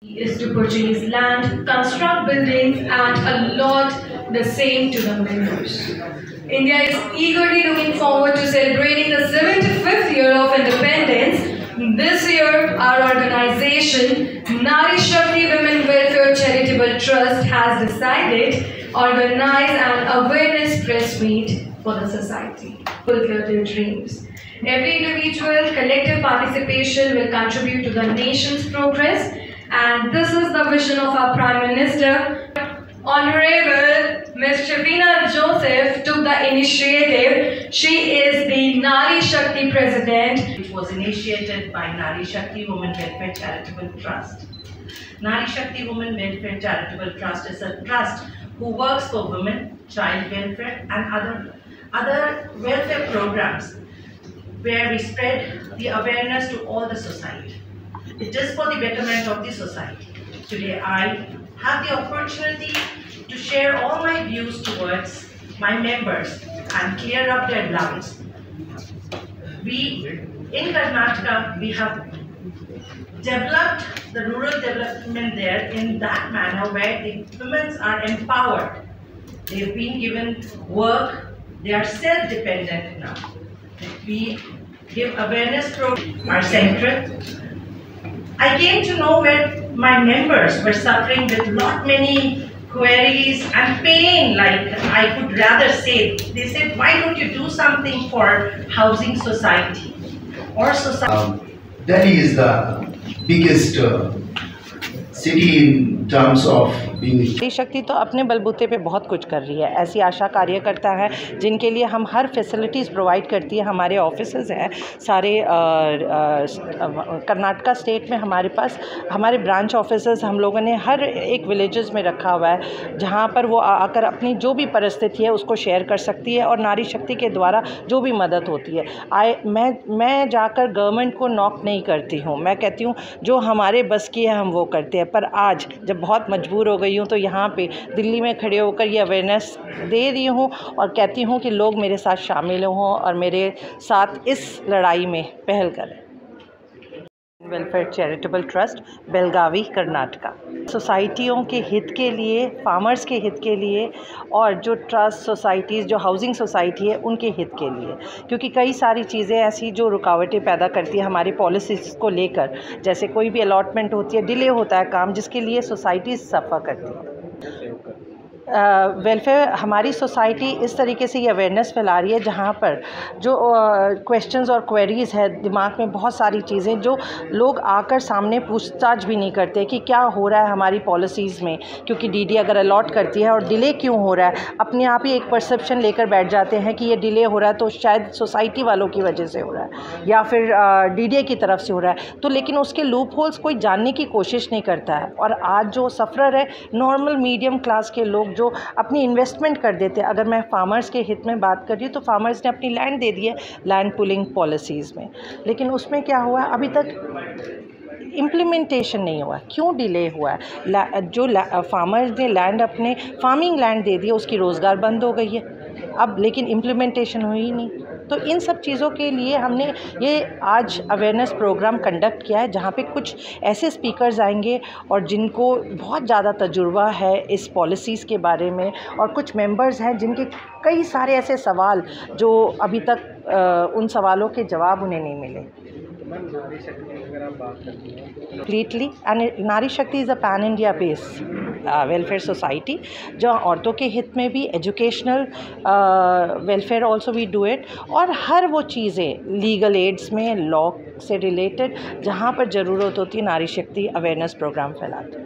Is to purchase land, construct buildings, and allot the same to the members. India is eagerly looking forward to celebrating the 75th year of independence. This year, our organization, Nari Shakti Women Welfare Charitable Trust, has decided to organize an awareness press meet for the society. Fulfill their dreams. Every individual collective participation will contribute to the nation's progress. And this is the vision of our Prime Minister. Honorable Ms. Shavina Joseph took the initiative. She is the Nari Shakti President. It was initiated by Nari Shakti Women Welfare Charitable Trust. Nari Shakti Women Welfare Charitable Trust is a trust who works for women, child welfare and other welfare programs where we spread the awareness to all the society. It is for the betterment of the society. Today I have the opportunity to share all my views towards my members and clear up their doubts. In Karnataka, we have developed the rural development there in that manner where the women are empowered. They've been given work, they are self-dependent now. We give awareness programs are central. I came to know where my members were suffering with many queries and pain, like I could rather say. They said, why don't you do something for housing society or society? Delhi is the biggest city in terms of being. नारी शक्ति तो अपने बलबूते पे बहुत कुछ कर रही है। ऐसी आशा कार्यकर्ता है जिनके लिए हम हर फैसिलिटीज़ प्रोवाइड करती है। हमारे ऑफिसेज हैं सारे कर्नाटका स्टेट में। हमारे पास हमारे ब्रांच ऑफिसेज हम लोगों ने हर एक विलेजेस में रखा हुआ है, जहाँ पर वो आकर अपनी जो भी परिस्थिति है उसको शेयर कर सकती है और नारी शक्ति के द्वारा जो भी मदद होती है। मैं जाकर गवर्नमेंट को नॉक नहीं करती हूँ। मैं कहती हूँ जो हमारे बस की है हम वो करते हैं। पर आज जब बहुत मजबूर हो गई हूँ तो यहाँ पे दिल्ली में खड़े होकर ये अवेयरनेस दे रही हूँ और कहती हूँ कि लोग मेरे साथ शामिल हों और मेरे साथ इस लड़ाई में पहल करें। Welfare charitable trust, Belagavi, Karnataka. सोसाइटियों के हित के लिए, फार्मर्स के हित के लिए और जो ट्रस्ट सोसाइटीज़, जो हाउसिंग सोसाइटी है उनके हित के लिए, क्योंकि कई सारी चीज़ें ऐसी जो रुकावटें पैदा करती है हमारी पॉलिसीज़ को लेकर। जैसे कोई भी अलॉटमेंट होती है, डिले होता है काम, जिसके लिए सोसाइटीज़ सफ़र करती है। वेलफेयर हमारी सोसाइटी इस तरीके से ये अवेयरनेस फैला रही है जहाँ पर जो क्वेश्चंस और क्वेरीज़ है दिमाग में, बहुत सारी चीज़ें जो लोग आकर सामने पूछताछ भी नहीं करते कि क्या हो रहा है हमारी पॉलिसीज़ में, क्योंकि डीडी अगर अलॉट करती है और डिले क्यों हो रहा है, अपने आप ही एक परसेप्शन लेकर बैठ जाते हैं कि ये डिले हो रहा है तो शायद सोसाइटी वालों की वजह से हो रहा है या फिर डीडी की तरफ से हो रहा है। तो लेकिन उसके लूप होल्स कोई जानने की कोशिश नहीं करता है। और आज जो सफ़रर है, नॉर्मल मीडियम क्लास के लोग जो अपनी इन्वेस्टमेंट कर देते हैं। अगर मैं फार्मर्स के हित में बात कर रही हूँ तो फार्मर्स ने अपनी लैंड दे दी है लैंड पुलिंग पॉलिसीज़ में, लेकिन उसमें क्या हुआ, अभी तक इम्प्लीमेंटेशन नहीं हुआ। क्यों डिले हुआ है? जो फार्मर्स ने लैंड अपने फार्मिंग लैंड दे दी है उसकी रोज़गार बंद हो गई है अब, लेकिन इम्प्लीमेंटेशन हुई नहीं। तो इन सब चीज़ों के लिए हमने ये आज अवेयरनेस प्रोग्राम कंडक्ट किया है, जहाँ पे कुछ ऐसे स्पीकर्स आएंगे और जिनको बहुत ज़्यादा तजुर्बा है इस पॉलिसीज़ के बारे में, और कुछ मेंबर्स हैं जिनके कई सारे ऐसे सवाल जो अभी तक उन सवालों के जवाब उन्हें नहीं मिले। नारी शक्ति अगर आप बात करती हैं completely, and Nari Shakti is a pan India base welfare society, जहाँ औरतों के हित में भी educational welfare also we do it, और हर वो चीज़ें लीगल एड्स में, लॉ से रिलेटेड जहाँ पर ज़रूरत होती है नारी शक्ति अवेयरनेस प्रोग्राम फैलाते हैं।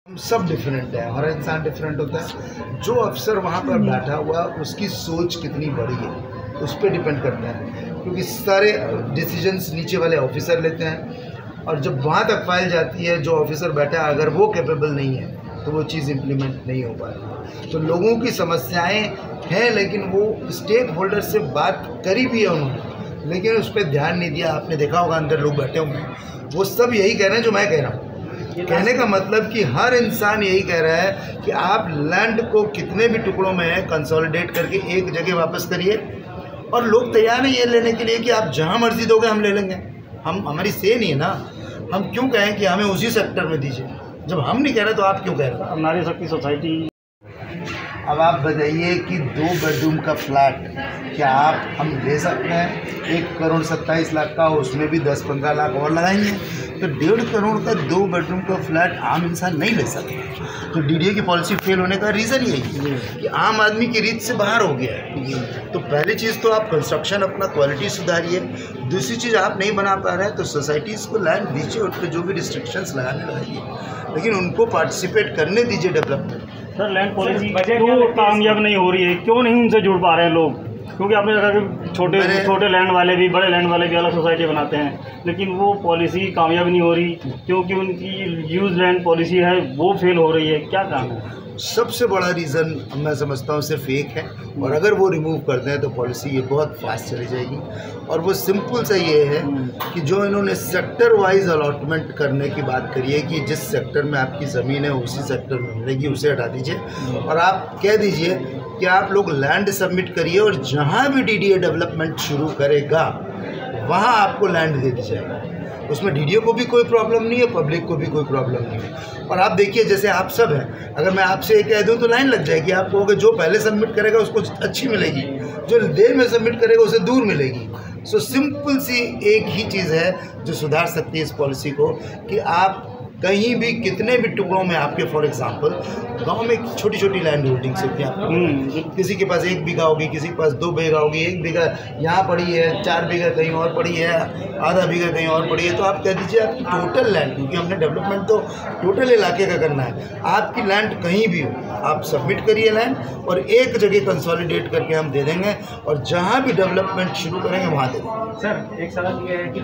हम सब डिफरेंट है, हर इंसान डिफरेंट होता है। जो अफसर वहाँ पर बैठा हुआ उसकी सोच कितनी बड़ी है उस पर डिपेंड करता है, क्योंकि सारे डिसीजंस नीचे वाले ऑफिसर लेते हैं और जब वहाँ तक फाइल जाती है जो ऑफिसर बैठा है अगर वो कैपेबल नहीं है तो वो चीज़ इम्प्लीमेंट नहीं हो पाती। तो लोगों की समस्याएं हैं, लेकिन वो स्टेक होल्डर से बात करी भी है उन्होंने, लेकिन उस पर ध्यान नहीं दिया। आपने देखा होगा अंदर लोग बैठे हुए हैं, वो सब यही कह रहे हैं जो मैं कह रहा हूँ। कहने का मतलब कि हर इंसान यही कह रहा है कि आप लैंड को कितने भी टुकड़ों में कंसोलिडेट करके एक जगह वापस करिए, और लोग तैयार हैं ये लेने के लिए कि आप जहाँ मर्जी दोगे हम ले लेंगे। हमारी से नहीं है ना, हम क्यों कहें कि हमें उसी सेक्टर में दीजिए? जब हम नहीं कह रहे तो आप क्यों कह रहे? अब नारी शक्ति सोसाइटी। अब आप बताइए कि 2 बेडरूम का फ्लैट क्या हम ले सकते हैं? 1,27,00,000 का, उसमें भी 10-15 लाख और लगाएंगे तो 1.5 करोड़ का 2 बेडरूम का फ्लैट आम इंसान नहीं ले सकता। तो डीडीए की पॉलिसी फेल होने का रीज़न यही है कि आम आदमी की रीत से बाहर हो गया है। तो पहली चीज़ तो आप कंस्ट्रक्शन अपना क्वालिटी सुधारिए। दूसरी चीज़ आप नहीं बना पा रहे हैं तो सोसाइटीज़ को लैंड दीजिए, उन पर जो भी रिस्ट्रिक्शंस लगाने लगाइए, लेकिन उनको पार्टिसिपेट करने दीजिए डेवलपमेंट। सर लैंड पॉलिसी क्यों कामयाब नहीं हो रही है? क्यों नहीं उनसे जुड़ पा रहे हैं लोग? क्योंकि आपने देखा कि छोटे लैंड वाले भी, बड़े लैंड वाले भी अलग सोसाइटी बनाते हैं, लेकिन वो पॉलिसी कामयाब नहीं हो रही क्योंकि उनकी यूज लैंड पॉलिसी है वो फेल हो रही है। क्या कारण है? सबसे बड़ा रीज़न मैं समझता हूँ सिर्फ एक है, और अगर वो रिमूव कर दें तो पॉलिसी ये बहुत फास्ट चली जाएगी। और वो सिंपल सा ये है कि जो इन्होंने सेक्टर वाइज अलॉटमेंट करने की बात करी है कि जिस सेक्टर में आपकी ज़मीन है उसी सेक्टर में मिलेगी, उसे हटा दीजिए और आप कह दीजिए कि आप लोग लैंड सबमिट करिए और जहाँ भी डीडीए डेवलपमेंट शुरू करेगा वहाँ आपको लैंड दे दी जाएगी। उसमें डीडीए को भी कोई प्रॉब्लम नहीं है, पब्लिक को भी कोई प्रॉब्लम नहीं है। और आप देखिए जैसे आप सब हैं, अगर मैं आपसे कह दूं तो लाइन लग जाएगी। आप कहोगे जो पहले सबमिट करेगा उसको अच्छी मिलेगी, जो देर में सबमिट करेगा उसे दूर मिलेगी। सो सिंपल सी एक ही चीज़ है जो सुधार सकती है इस पॉलिसी को कि आप कहीं भी कितने भी टुकड़ों में आपके, फॉर एग्जांपल गांव में छोटी छोटी लैंड होल्डिंग्स होती हैं, किसी के पास 1 बीघा होगी, किसी के पास 2 बीघा होगी, 1 बीघा यहाँ पड़ी है, 4 बीघा कहीं और पड़ी है, आधा बीघा कहीं और पड़ी है, तो आप कह दीजिए आपकी टोटल लैंड, क्योंकि हमने डेवलपमेंट तो टोटल इलाके का करना है, आपकी लैंड कहीं भी हो आप सबमिट करिए लैंड और एक जगह कंसोलिडेट करके हम दे देंगे और जहाँ भी डेवलपमेंट शुरू करेंगे वहाँ दे देंगे। सर एक सवाल ये है कि